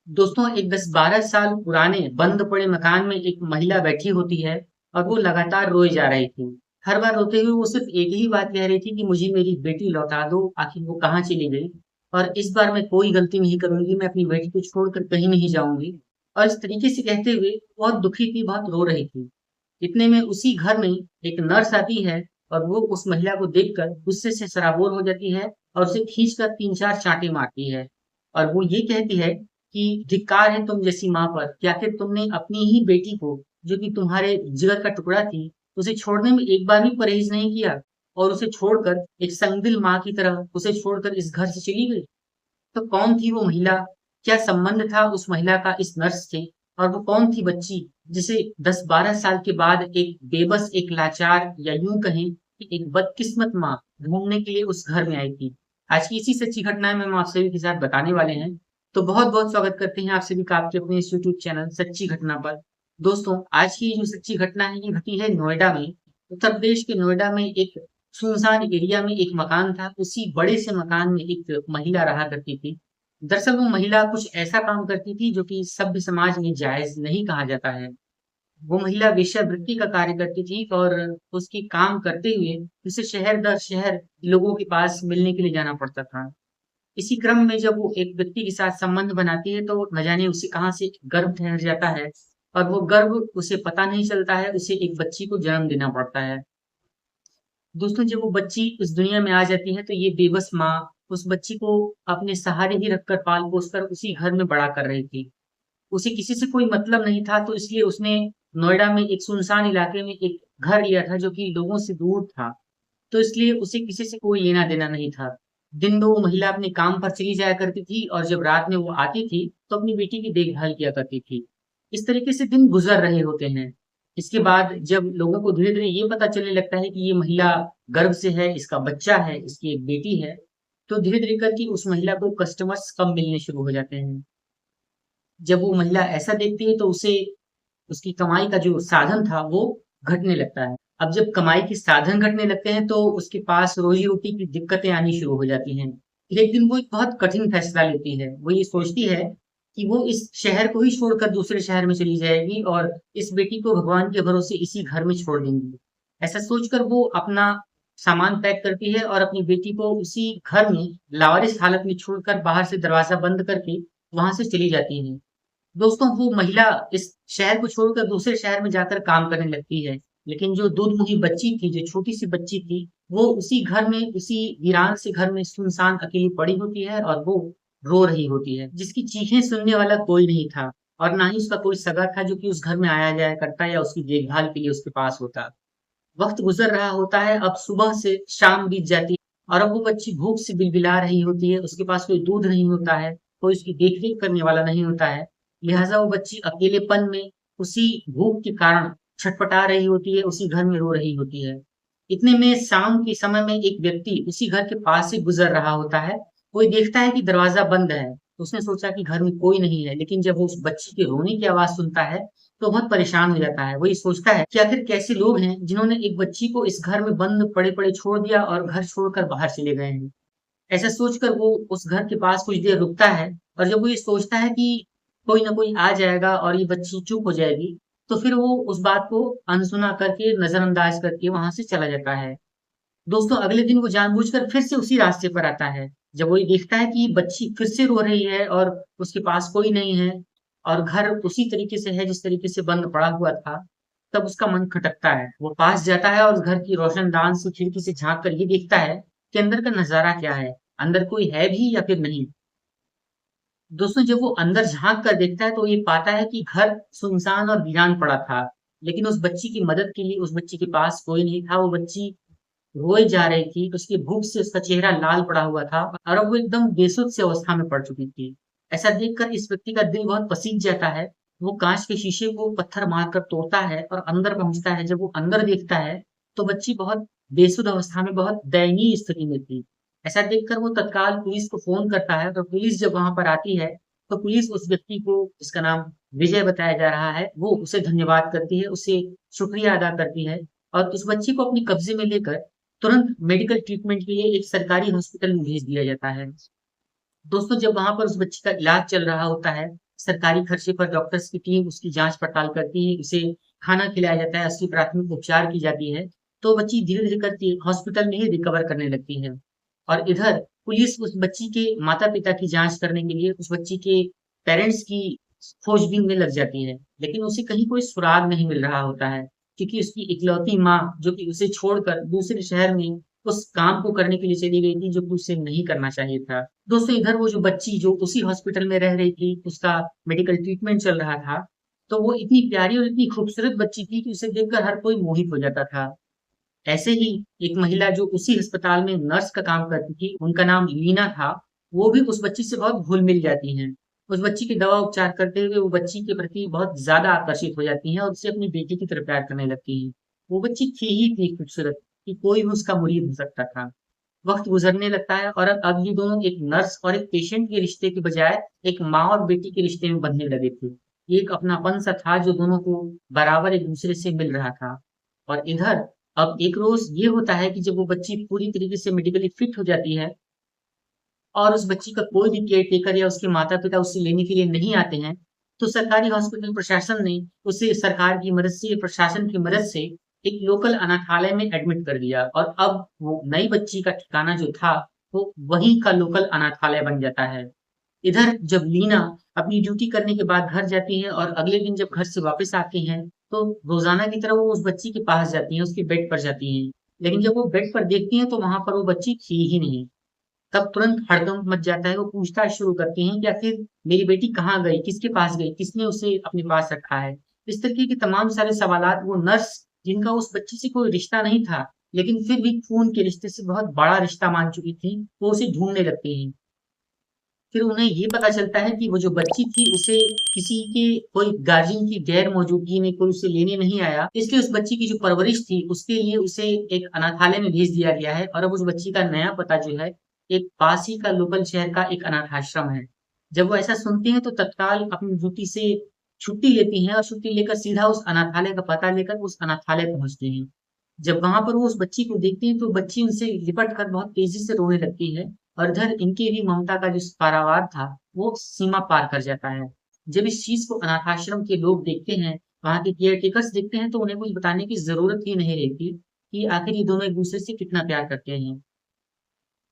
दोस्तों एक 10-12 साल पुराने बंद पड़े मकान में एक महिला बैठी होती है और वो लगातार रोए जा रही थी। हर बार रोते हुए वो सिर्फ एक ही बात कह रही थी कि मुझे मेरी बेटी लौटा दो, आखिर वो कहाँ चली गई। और इस बार मैं कोई गलती नहीं करूंगी, मैं अपनी बेटी को छोड़कर कहीं नहीं जाऊंगी। और इस तरीके से कहते हुए बहुत दुखी थी, बहुत रो रही थी। इतने में उसी घर में एक नर्स आती है और वो उस महिला को देखकर गुस्से से सराबोर हो जाती है और उसे खींचकर 3-4 चांटे मारती है। और वो ये कहती है कि धिक्कार है तुम जैसी माँ पर कि आखिर तुमने अपनी ही बेटी को, जो कि तुम्हारे जिगर का टुकड़ा थी, उसे छोड़ने में एक बार भी परहेज नहीं किया और उसे छोड़कर एक संगदिल माँ की तरह उसे छोड़कर इस घर से चली गई। तो कौन थी वो महिला? क्या संबंध था उस महिला का इस नर्स से? और वो कौन थी बच्ची जिसे 10-12 साल के बाद एक बेबस, एक लाचार या यूं कहें कि एक बदकिस्मत माँ ढूंढने के लिए उस घर में आई थी? आज की इसी सच्ची घटना में हम आप सभी के साथ बताने वाले हैं। तो बहुत बहुत स्वागत करते हैं आप सभी का आपके अपने इस यूट्यूब चैनल सच्ची घटना पर। दोस्तों आज की जो सच्ची घटना है ये घटी है नोएडा में। उत्तर प्रदेश के नोएडा में एक सुनसान एरिया में एक मकान था। उसी बड़े से मकान में एक महिला रहा करती थी। दरअसल वो महिला कुछ ऐसा काम करती थी जो कि सभ्य समाज में जायज नहीं कहा जाता है। वो महिला वेश्यावृत्ति का कार्य करती थी और उसकी काम करते हुए उसे शहर दर शहर लोगों के पास मिलने के लिए जाना पड़ता था। इसी क्रम में जब वो एक व्यक्ति के साथ संबंध बनाती है तो न जाने उसे कहाँ से गर्भ ठहर जाता है और वो गर्भ उसे पता नहीं चलता है, उसे एक बच्ची को जन्म देना पड़ता है। दोस्तों जब वो बच्ची इस दुनिया में आ जाती है तो ये बेबस माँ उस बच्ची को अपने सहारे ही रखकर पाल पोस कर उसी घर में बड़ा कर रही थी। उसे किसी से कोई मतलब नहीं था, तो इसलिए उसने नोएडा में एक सुनसान इलाके में एक घर लिया था जो कि लोगों से दूर था। तो इसलिए उसे किसी से कोई लेना देना नहीं था। दिन दो वो महिला अपने काम पर चली जाया करती थी और जब रात में वो आती थी तो अपनी बेटी की देखभाल किया करती थी। इस तरीके से दिन गुजर रहे होते हैं। इसके बाद जब लोगों को धीरे धीरे ये पता चलने लगता है कि ये महिला गर्भ से है, इसका बच्चा है, इसकी एक बेटी है, तो धीरे धीरे करके उस महिला को कस्टमर्स कम मिलने शुरू हो जाते हैं। जब वो महिला ऐसा देखती है तो उसे उसकी कमाई का जो साधन था वो घटने लगता है। अब जब कमाई के साधन घटने लगते हैं तो उसके पास रोजी-रोटी की दिक्कतें आनी शुरू हो जाती हैं। फिर एक दिन वो एक बहुत कठिन फैसला लेती है। वो ये सोचती है कि वो इस शहर को ही छोड़कर दूसरे शहर में चली जाएगी और इस बेटी को भगवान के भरोसे इसी घर में छोड़ देंगी। ऐसा सोचकर वो अपना सामान पैक करती है और अपनी बेटी को उसी घर में लावारिस हालत में छोड़कर बाहर से दरवाज़ा बंद करके वहाँ से चली जाती है। दोस्तों वो महिला इस शहर को छोड़कर दूसरे शहर में जाकर काम करने लगती है। लेकिन जो दूध-मुही बच्ची थी, जो छोटी-सी बच्ची थी, वो उसी घर में, उसी वीरान से घर में सुनसान अकेली पड़ी होती है और वो रो रही होती है, जिसकी चीखें सुनने वाला कोई नहीं था और ना ही उसका कोई सगा था जो कि उस घर में आया जाया करता या उसकी देखभाल के लिए उसके पास होता। वक्त गुजर रहा होता है, अब सुबह से शाम बीत जाती है और अब वो बच्ची भूख से बिलबिला रही होती है, उसके पास कोई दूध नहीं होता है, कोई उसकी देख-रेख करने वाला नहीं होता है। लिहाजा वो बच्ची अकेलेपन में उसी भूख के कारण छटपटा रही होती है, उसी घर में रो रही होती है। इतने में शाम के समय में एक व्यक्ति उसी घर के पास से गुजर रहा होता है। वो ये देखता है कि दरवाज़ा बंद है, तो उसने सोचा कि घर में कोई नहीं है, लेकिन जब वो उस बच्ची के रोने की आवाज़ सुनता है, तो बहुत परेशान हो जाता है। वो ये सोचता है कि आखिर कैसे लोग हैं जिन्होंने एक बच्ची को इस घर में बंद पड़े-पड़े छोड़ दिया और घर छोड़कर बाहर चले गए हैं। ऐसा सोचकर वो उस घर के पास कुछ देर रुकता है और जब वो ये सोचता है कि कोई ना कोई आ जाएगा और ये बच्ची चुप हो जाएगी, तो फिर वो उस बात को अनसुना करके, नज़रअंदाज करके वहाँ से चला जाता है। दोस्तों अगले दिन वो जानबूझकर फिर से उसी रास्ते पर आता है। जब वो ये देखता है कि बच्ची फिर से रो रही है और उसके पास कोई नहीं है और घर उसी तरीके से है जिस तरीके से बंद पड़ा हुआ था, तब उसका मन खटकता है। वो पास जाता है और उस घर की रोशनदान से खिड़की से झाँक कर ये देखता है कि अंदर का नज़ारा क्या है? अंदर कोई है भी या फिर नहीं? दोस्तों जब वो अंदर झाँक कर देखता है तो ये पाता है कि घर सुनसान और वीरान पड़ा था। लेकिन उस बच्ची की मदद के लिए उस बच्ची के पास कोई नहीं था। वो बच्ची रोई जा रही थी, उसकी भूख से उसका चेहरा लाल पड़ा हुआ था और अब वो एकदम बेसुध सी अवस्था में पड़ चुकी थी। ऐसा देखकर इस व्यक्ति का दिल बहुत पसीज जाता है। वो काँच के शीशे को पत्थर मारकर तोड़ता है और अंदर पहुँचता है। जब वो अंदर देखता है, तो बच्ची बहुत बेसुध अवस्था में, बहुत दयनीय स्थिति में थी। ऐसा देखकर वो तत्काल पुलिस को फ़ोन करता है, तो पुलिस जब वहाँ पर आती है, तो पुलिस उस व्यक्ति को, जिसका नाम विजय बताया जा रहा है, वो उसे धन्यवाद करती है, उसे शुक्रिया अदा करती है और उस बच्ची को अपने कब्ज़े में लेकर तुरंत मेडिकल ट्रीटमेंट के लिए एक सरकारी हॉस्पिटल में भेज दिया जाता है। दोस्तों जब वहाँ पर उस बच्ची का इलाज चल रहा होता है, सरकारी खर्चे पर डॉक्टर्स की टीम उसकी जाँच पड़ताल करती है, उसे खाना खिलाया जाता है, उसकी प्राथमिक उपचार की जाती है, तो बच्ची धीरे-धीरे करके हॉस्पिटल में ही रिकवर करने लगती है। और इधर पुलिस उस बच्ची के माता-पिता की जाँच करने के लिए उस बच्ची के पेरेंट्स की खोजबीन में लग जाती है, लेकिन उसे कहीं कोई सुराग नहीं मिल रहा होता है, क्योंकि उसकी इकलौती माँ जो कि उसे छोड़कर दूसरे शहर में उस काम को करने के लिए चली गई थी, जो कि उसे नहीं करना चाहिए था। दोस्तों इधर वो जो बच्ची जो उसी हॉस्पिटल में रह रही थी, उसका मेडिकल ट्रीटमेंट चल रहा था, तो वो इतनी प्यारी और इतनी खूबसूरत बच्ची थी कि उसे देखकर हर कोई मोहित हो जाता था। ऐसे ही एक महिला जो उसी अस्पताल में नर्स का काम करती थी, उनका नाम लीना था, वो भी उस बच्ची से बहुत घुल-मिल जाती हैं। उस बच्ची की दवा उपचार करते हुए वो बच्ची के प्रति बहुत ज़्यादा आकर्षित हो जाती हैं और उससे अपनी बेटी की तरह प्यार करने लगती हैं। वो बच्ची थी ही इतनी खूबसूरत कि कोई भी उसका मुरीद हो सकता था। वक़्त गुज़रने लगता है और अब ये दोनों एक नर्स और एक पेशेंट के रिश्ते के बजाय एक माँ और बेटी के रिश्ते में बंधने लगे थे। ये एक अपनापन-सा था जो दोनों को बराबर एक-दूसरे से मिल रहा था। और इधर अब एक रोज़ ये होता है कि जब वो बच्ची पूरी तरीके से मेडिकली फिट हो जाती है और उस बच्ची का कोई भी केयरटेकर या उसके माता-पिता उसे लेने के लिए नहीं आते हैं, तो सरकारी हॉस्पिटल प्रशासन ने उसे सरकार की मदद से, प्रशासन की मदद से एक लोकल अनाथालय में एडमिट कर दिया और अब वो नई बच्ची का ठिकाना जो था, वो वहीं का लोकल अनाथालय बन जाता है। इधर जब लीना अपनी ड्यूटी करने के बाद घर जाती है और अगले दिन जब घर से वापस आती हैं, तो रोज़ाना की तरह वो उस बच्ची के पास जाती हैं, उसके बेड पर जाती हैं। लेकिन जब वो बेड पर देखती हैं, तो वहाँ पर वो बच्ची थी ही नहीं। तब तुरंत हड़कंप मच जाता है, वो पूछताछ शुरू करती हैं कि आखिर मेरी बेटी कहाँ गई? किसके पास गई? किसने उसे अपने पास रखा है? इस तरीके के तमाम सारे सवालात वो नर्स जिनका उस बच्ची से कोई रिश्ता नहीं था, लेकिन फिर भी खून के रिश्ते से बहुत बड़ा रिश्ता मान चुकी थी, वो उसे ढूँढने लगती हैं। फिर उन्हें ये पता चलता है कि वो जो बच्ची थी उसे किसी के कोई गार्जियन की गैर मौजूदगी में कोई उसे लेने नहीं आया, इसलिए उस बच्ची की जो परवरिश थी उसके लिए उसे एक अनाथालय में भेज दिया गया है और अब उस बच्ची का नया पता जो है एक पास ही का लोकल शहर का एक अनाथ आश्रम है। जब वो ऐसा सुनती हैं तो तत्काल अपनी ड्यूटी से छुट्टी लेती हैं और छुट्टी लेकर सीधा उस अनाथालय का पता लेकर उस अनाथालय पहुंचती हैं। जब वहां पर वो उस बच्ची को देखती हैं तो बच्ची उनसे लिपट कर बहुत तेजी से रोने लगती है और इधर इनकी भी ममता का जो पारावार था, वो सीमा पार कर जाता है। जब इस चीज़ को अनाथाश्रम के लोग देखते हैं, वहाँ के केयरटेकर्स देखते हैं, तो उन्हें कुछ बताने की ज़रूरत ही नहीं रहती कि आखिर ये दोनों एक-दूसरे से कितना प्यार करते हैं।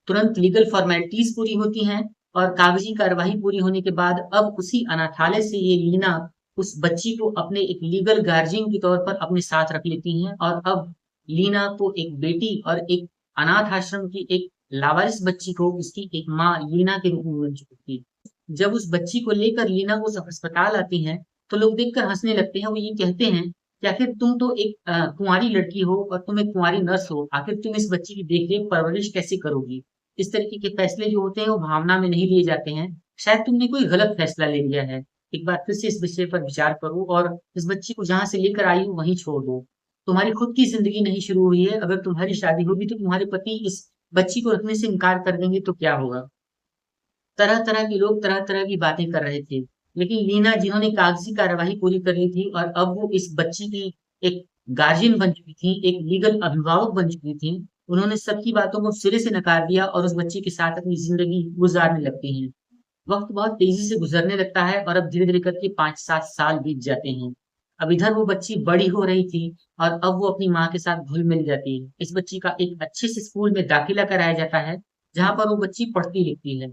तुरंत लीगल फ़ॉर्मेलिटीज़ पूरी होती हैं और कागज़ी कार्यवाही पूरी होने के बाद अब उसी अनाथालय से ये लीना उस बच्ची को अपने एक लीगल गार्डियन के तौर पर अपने साथ रख लेती हैं और अब लीना को एक बेटी और एक अनाथ आश्रम की एक लावारिस बच्ची को उसकी एक माँ लीना के रूप में बन चुकी थी। जब उस बच्ची को लेकर लीना उस अस्पताल आती हैं, तो लोग देखकर हँसने लगते हैं। वो ये कहते हैं कि आखिर तुम तो एक कुँवारी लड़की हो और तुम एक कुँवारी नर्स हो, आखिर तुम इस बच्ची की देख-रेख परवरिश कैसे करोगी? इस तरीके के फैसले जो होते हैं वो भावना में नहीं लिए जाते हैं। शायद तुमने कोई गलत फैसला ले लिया है। एक बार फिर से इस विषय पर विचार करो और इस बच्ची को जहाँ से लेकर आई हो वहीं छोड़ दो। तुम्हारी खुद की ज़िंदगी नहीं शुरू हुई है, अगर तुम्हारी शादी होगी तो तुम्हारे पति इस बच्ची को रखने से इनकार कर देंगे तो क्या होगा? तरह-तरह के लोग तरह-तरह की बातें कर रहे थे। लेकिन लीना जिन्होंने कागज़ी कार्यवाही पूरी कर ली थी और अब वो इस बच्ची की एक गार्डियन बन चुकी थी, एक लीगल अभिभावक बन चुकी थी, उन्होंने सबकी बातों को सिरे से नकार दिया और उस बच्ची के साथ अपनी ज़िंदगी गुज़ारने लगती हैं। वक़्त बहुत तेज़ी से गुज़रने लगता है और अब धीरे-धीरे करके 5-7 साल बीत जाते हैं। अब इधर वो बच्ची बड़ी हो रही थी और अब वो अपनी माँ के साथ घुल-मिल जाती है। इस बच्ची का एक अच्छे से स्कूल में दाखिला कराया जाता है, जहाँ पर वो बच्ची पढ़ती-लिखती है।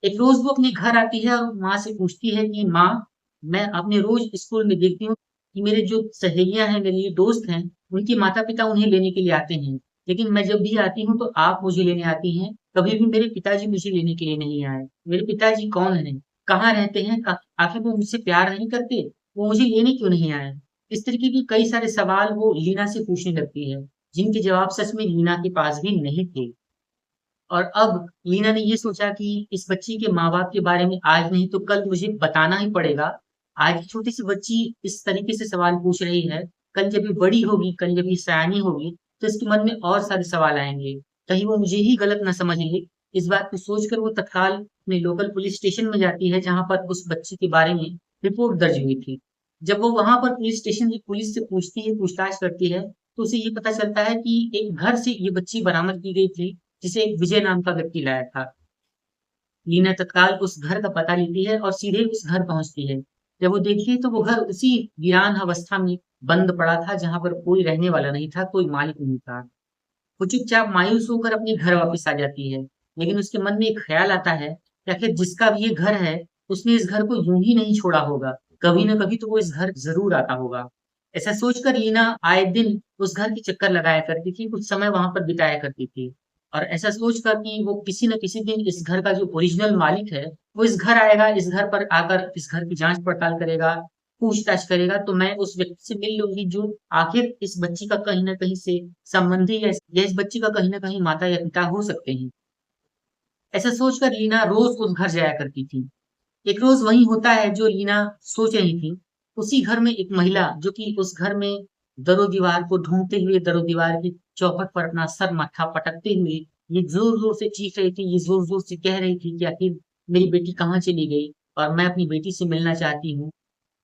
एक रोज़ वो अपने घर आती है और माँ से पूछती है कि माँ, मैं अपने रोज़ स्कूल में देखती हूँ कि मेरे जो सहेलियाँ हैं, मेरे जो दोस्त हैं, उनके माता-पिता उन्हें लेने के लिए आते हैं। लेकिन मैं जब भी आती हूँ तो आप मुझे लेने आती हैं, कभी भी मेरे पिताजी मुझे लेने के लिए नहीं आए। मेरे पिताजी कौन हैं? कहाँ रहते हैं? आखिर वो मुझसे प्यार नहीं करते? वो मुझे लेने क्यों नहीं आए? इस तरीके के कई सारे सवाल वो लीना से पूछने लगती है, जिनके जवाब सच में लीना के पास भी नहीं थे। और अब लीना ने ये सोचा कि इस बच्ची के माँ-बाप के बारे में आज नहीं तो कल मुझे बताना ही पड़ेगा। आज की छोटी-सी बच्ची इस तरीके से सवाल पूछ रही है, कल जब ये बड़ी होगी, कल जब ये सयानी होगी, तो इसके मन में और सारे सवाल आएँगे। कहीं वो मुझे ही गलत ना समझ ले। इस बात को सोचकर वो तत्काल अपने लोकल पुलिस स्टेशन में जाती है, जहाँ पर उस बच्ची के बारे में रिपोर्ट दर्ज हुई थी। जब वो वहाँ पर पुलिस स्टेशन की पुलिस से पूछती है, पूछताछ करती है, तो उसे ये पता चलता है कि एक घर से ये बच्ची बरामद की गई थी, जिसे एक विजय नाम का व्यक्ति लाया था। लीना तत्काल उस घर का पता लेती है और सीधे उस घर पहुंचती है। जब वो देखती है तो वो घर उसी वीरान अवस्था में बंद पड़ा था जहां पर कोई रहने वाला नहीं था, कोई मालिक नहीं था। वो चुपचाप मायूस होकर अपने घर वापस आ जाती है, लेकिन उसके मन में एक ख्याल आता है कि आखिर जिसका भी ये घर है, उसने इस घर को यूं ही नहीं छोड़ा होगा, कभी न कभी तो वो इस घर जरूर आता होगा। ऐसा सोचकर लीना आए दिन उस घर के चक्कर लगाया करती थी, कुछ समय वहां पर बिताया करती थी। और ऐसा सोचकर कि वो किसी न किसी दिन इस घर का जो ओरिजिनल मालिक है, वो इस घर आएगा, इस घर पर आकर इस घर की जांच पड़ताल करेगा, पूछताछ करेगा, तो मैं उस व्यक्ति से मिल लूंगी जो आखिर इस बच्ची का कहीं न कहीं से संबंधी या इस बच्ची का कहीं न कहीं माता या पिता हो सकते हैं। ऐसा सोचकर लीना रोज उस घर जाया करती थी। एक रोज वही होता है जो लीना सोच रही थी। उसी घर में एक महिला जो कि उस घर में दरो-दीवार को ढूँढते हुए दरो-दीवार की चौखट पर अपना सर माथा पटकते हुए ये ज़ोर-ज़ोर से चीख रही थी, ये ज़ोर-ज़ोर से कह रही थी कि आखिर मेरी बेटी कहाँ चली गई और मैं अपनी बेटी से मिलना चाहती हूँ।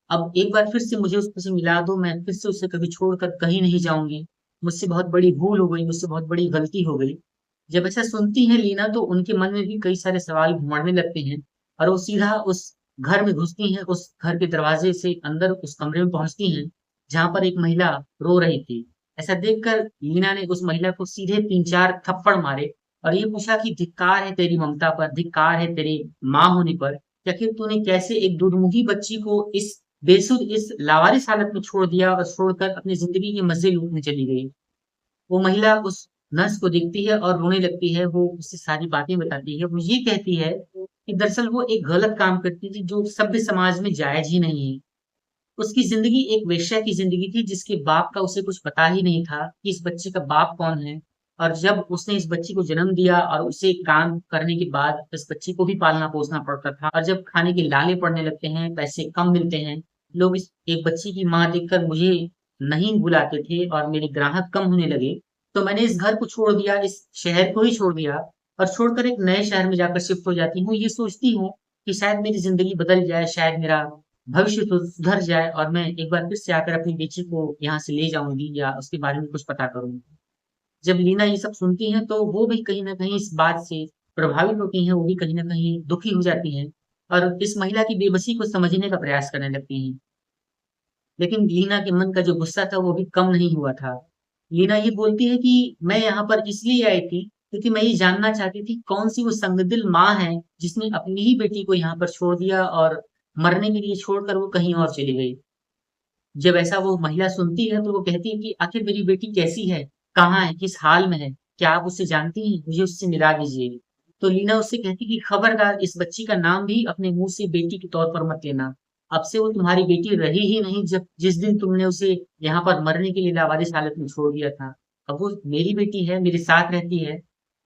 अब एक बार फिर से मुझे उससे मिला दो, मैं फिर से उसे कभी छोड़कर कहीं नहीं जाऊँगी। मुझसे बहुत बड़ी भूल हो गई, मुझसे बहुत बड़ी गलती हो गई। जब ऐसा सुनती हैं लीना तो उनके मन में भी कई सारे सवाल घुमाने लगते हैं और वो सीधा उस घर में घुसती हैं, उस घर के दरवाजे से अंदर उस कमरे में पहुँचती हैं, जहाँ पर एक महिला रो रही थी। ऐसा देखकर लीना ने उस महिला को सीधे 3-4 थप्पड़ मारे और ये पूछा कि धिक्कार है तेरी ममता पर, धिक्कार है तेरे माँ होने पर, कि आखिर तूने कैसे एक दुर्मुखी बच्ची को इस बेसुध इस लावारिस हालत में छोड़ दिया और छोड़कर अपनी ज़िंदगी के मज़े लूटने चली गई। वो महिला उस नर्स को देखती है और रोने लगती है, वो उससे सारी बातें बताती है। वो ये कहती है कि दरअसल वो एक गलत काम करती थी जो सभ्य समाज में जायज़ ही नहीं है। उसकी ज़िंदगी एक वेश्या की ज़िंदगी थी जिसके बाप का उसे कुछ पता ही नहीं था कि इस बच्चे का बाप कौन है। और जब उसने इस बच्ची को जन्म दिया और उसे काम करने के बाद इस बच्ची को भी पालना-पोसना पड़ता था और जब खाने के लाले पड़ने लगते हैं, पैसे कम मिलते हैं, लोग इस एक बच्ची की माँ देखकर मुझे नहीं बुलाते थे और मेरे ग्राहक कम होने लगे, तो मैंने इस घर को छोड़ दिया, इस शहर को ही छोड़ दिया और छोड़कर एक नए शहर में जाकर शिफ्ट हो जाती हूँ। ये सोचती हूँ कि शायद मेरी ज़िंदगी बदल जाए, शायद मेरा भविष्य तो सुधर जाए और मैं एक बार फिर से आकर अपनी बेटी को यहाँ से ले जाऊँगी या उसके बारे में कुछ पता करूँगी। जब लीना ये सब सुनती हैं, तो वो भी कहीं न कहीं इस बात से प्रभावित होती हैं, वो भी कहीं न कहीं दुखी हो जाती हैं और इस महिला की बेबसी को समझने का प्रयास करने लगती हैं। लेकिन लीना के मन का जो गुस्सा था, वो भी कम नहीं हुआ था। लीना ये बोलती है कि मैं यहाँ पर इसलिए आई थी, क्योंकि मैं ये जानना चाहती थी कौन-सी वो संगदिल माँ है, जिसने अपनी ही बेटी को यहाँ पर छोड़ दिया और मरने के लिए छोड़कर वो कहीं और चली गई। जब ऐसा वो महिला सुनती है तो वो कहती है कि आखिर मेरी बेटी कैसी है? कहाँ है? किस हाल में है? क्या आप उसे जानती हैं? मुझे उससे मिला दीजिए। तो लीना उससे कहती कि खबरदार इस बच्ची का नाम भी अपने मुँह से बेटी के तौर पर मत लेना। अब से वो तुम्हारी बेटी रही ही नहीं जब जिस दिन तुमने उसे यहाँ पर मरने के लिए लावारिस हालत में छोड़ दिया था। अब वो मेरी बेटी है, मेरे साथ रहती है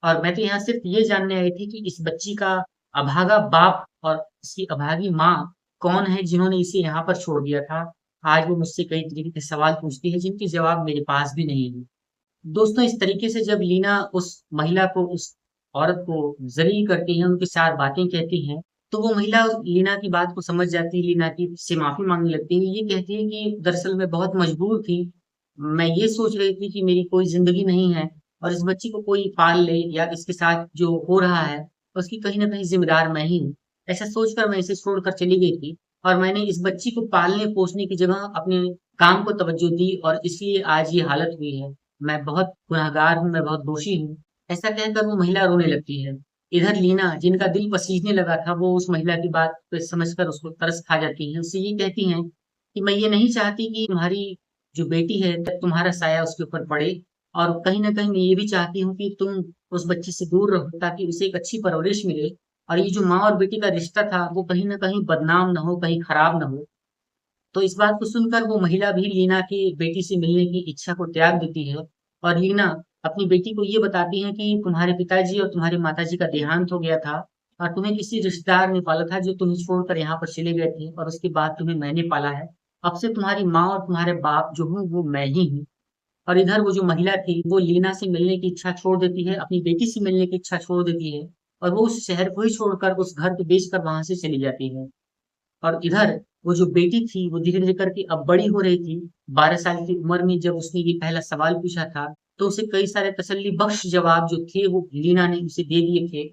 और मैं तो यहाँ सिर्फ़ ये जानने आई थी कि इस बच्ची का अभागा बाप और इसकी अभागी माँ कौन है जिन्होंने इसे यहाँ पर छोड़ दिया था। आज वो मुझसे कई तरीके के सवाल पूछती है जिनके जवाब मेरे पास भी नहीं है। दोस्तों इस तरीके से जब लीना उस महिला को उस औरत को ज़लील करती है, उनके साथ बातें कहती हैं, तो वो महिला उस लीना की बात को समझ जाती है, लीना की से माफ़ी माँगने लगती है। ये कहती है कि दरअसल मैं बहुत मजबूर थी। मैं ये सोच रही थी कि मेरी कोई ज़िंदगी नहीं है और इस बच्ची को कोई पाल ले या इसके साथ जो हो रहा है, उसकी कहीं न कहीं ज़िम्मेदार मैं ही हूँ। ऐसा सोचकर मैं इसे छोड़कर चली गई थी और मैंने इस बच्ची को पालने-पोसने की जगह अपने काम को तवज्जो दी और इसलिए आज ये हालत हुई है। मैं बहुत गुनहगार हूँ, मैं बहुत दोषी हूँ। ऐसा कहकर वो महिला रोने लगती है। इधर लीना जिनका दिल पसीजने लगा था, वो उस महिला की बात पे समझकर उसको तरस खा जाती हैं। उससे ये कहती हैं कि मैं ये नहीं चाहती कि तुम्हारी जो बेटी है तुम्हारा साया उसके ऊपर पड़े और कहीं न कहीं मैं ये भी चाहती हूँ कि तुम उस बच्ची से दूर रहो ताकि उसे एक अच्छी परवरिश मिले और ये जो माँ और बेटी का रिश्ता था, वो कहीं न कहीं बदनाम ना हो, कहीं खराब ना हो। तो इस बात को सुनकर वो महिला भी लीना की बेटी से मिलने की इच्छा को त्याग देती है और लीना अपनी बेटी को ये बताती है कि तुम्हारे पिताजी और तुम्हारी माताजी का देहांत हो गया था और तुम्हें किसी रिश्तेदार ने पाला था जो तुम्हें छोड़कर यहाँ पर चले गए थे और उसके बाद तुम्हें मैंने पाला है। अब से तुम्हारी माँ और तुम्हारे बाप जो हूँ वो मैं ही हूँ। और इधर वो जो महिला थी वो लीना से मिलने की इच्छा छोड़ देती है, अपनी बेटी से मिलने की इच्छा छोड़ देती है और वो उस शहर को ही छोड़कर उस घर को बेचकर वहां से चली जाती है। और इधर वो जो बेटी थी वो धीरे-धीरे करके अब बड़ी हो रही थी। 12 साल की उम्र में जब उसने ये पहला सवाल पूछा था, तो उसे कई सारे तसल्ली बख्श जवाब जो थे वो लीना ने उसे दे दिए थे।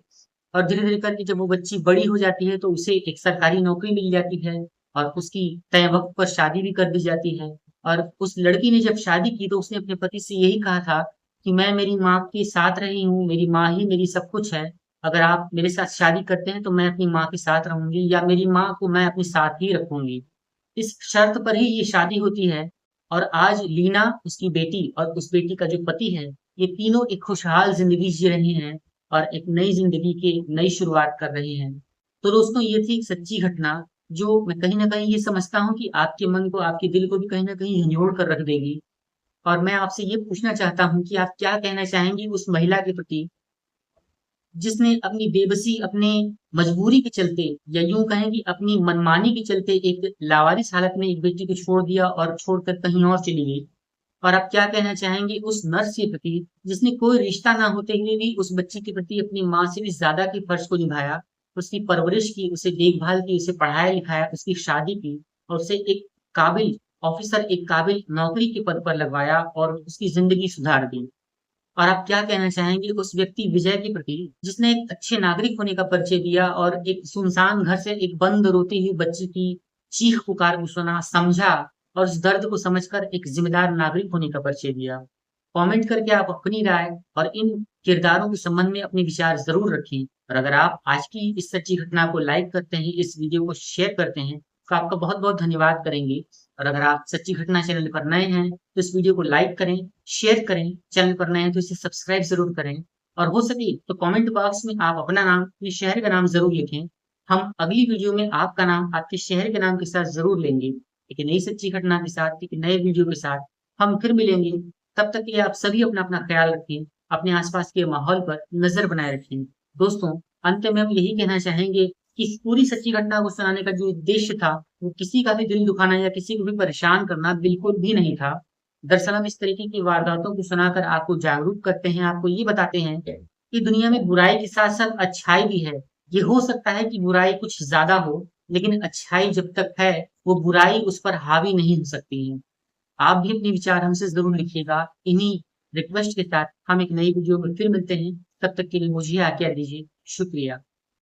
और धीरे-धीरे करके जब वो बच्ची बड़ी हो जाती है तो उसे एक सरकारी नौकरी मिल जाती है और उसकी तय वक़्त पर शादी भी कर दी जाती है। और उस लड़की ने जब शादी की तो उसने अपने पति से यही कहा था कि मैं मेरी माँ के साथ रही हूँ, मेरी माँ ही मेरी सब कुछ है। अगर आप मेरे साथ शादी करते हैं तो मैं अपनी माँ के साथ रहूँगी या मेरी माँ को मैं अपने साथ ही रखूँगी। इस शर्त पर ही ये शादी होती है और आज लीना, उसकी बेटी और उस बेटी का जो पति है, ये तीनों एक खुशहाल ज़िंदगी जी रहे हैं और एक नई ज़िंदगी की नई शुरुआत कर रहे हैं। तो दोस्तों ये थी एक सच्ची घटना जो मैं कहीं न कहीं ये समझता हूँ कि आपके मन को, आपके दिल को भी कहीं न कहीं झंझोड़ कर रख देगी। और मैं आपसे ये पूछना चाहता हूँ कि आप क्या कहना चाहेंगी उस महिला के प्रति जिसने अपनी बेबसी, अपने मजबूरी के चलते या यूँ कहें कि अपनी मनमानी के चलते एक लावारिस हालत में एक बेटी को छोड़ दिया और छोड़कर कहीं और चली गई। और आप क्या कहना चाहेंगे उस नर्स के प्रति जिसने कोई रिश्ता ना होते हुए भी उस बच्ची के प्रति अपनी माँ से भी ज़्यादा के फर्ज़ को निभाया, उसकी परवरिश की, उसे देखभाल की, उसे पढ़ाया-लिखाया, उसकी शादी की और उसे एक काबिल ऑफ़िसर, एक काबिल नौकरी के पद पर लगवाया और उसकी ज़िंदगी सुधार दी। और आप क्या कहना चाहेंगे उस व्यक्ति विजय के प्रति, जिसने एक अच्छे नागरिक होने का परिचय दिया और एक सुनसान घर से एक बंद रोती हुई बच्ची की चीख-पुकार को सुना, समझा और उस दर्द को समझकर एक ज़िम्मेदार नागरिक होने का परिचय दिया। कमेंट करके आप अपनी राय और इन किरदारों के संबंध में अपने विचार ज़रूर रखें। और अगर आप आज की इस सच्ची घटना को लाइक करते हैं, इस वीडियो को शेयर करते हैं, तो आपका बहुत-बहुत धन्यवाद करेंगे। और अगर आप सच्ची घटना चैनल पर नए हैं, तो इस वीडियो को लाइक करें, शेयर करें, चैनल पर नए हैं तो इसे सब्सक्राइब ज़रूर करें और हो सके तो कमेंट बॉक्स में आप अपना नाम, अपने शहर का नाम ज़रूर लिखें। हम अगली वीडियो में आपका नाम, आपके शहर के नाम के साथ ज़रूर लेंगे। एक नई सच्ची घटना के साथ, एक नए वीडियो के साथ हम फिर मिलेंगे। तब तक के लिए आप सभी अपना-अपना ख़्याल रखें, अपने आस-पास के माहौल पर नज़र बनाए रखें। दोस्तों, अंत में हम यही कहना चाहेंगे कि इस पूरी सच्ची घटना को सुनाने का जो उद्देश्य था, वो किसी का भी दिल दुखाना या किसी को भी परेशान करना बिल्कुल भी नहीं था। दरअसल हम इस तरीके की वारदातों को सुनाकर आपको जागरूक करते हैं, आपको ये बताते हैं कि दुनिया में बुराई के साथ-साथ अच्छाई भी है। ये हो सकता है कि बुराई कुछ ज़्यादा हो, लेकिन अच्छाई जब तक है, वो बुराई उस पर हावी नहीं हो सकती है। आप भी अपने विचार हमसे ज़रूर लिखिएगा। इन्हीं रिक्वेस्ट के साथ हम एक नई वीडियो में फिर मिलते हैं। तब तक के लिए मुझे आज्ञा दीजिए। शुक्रिया।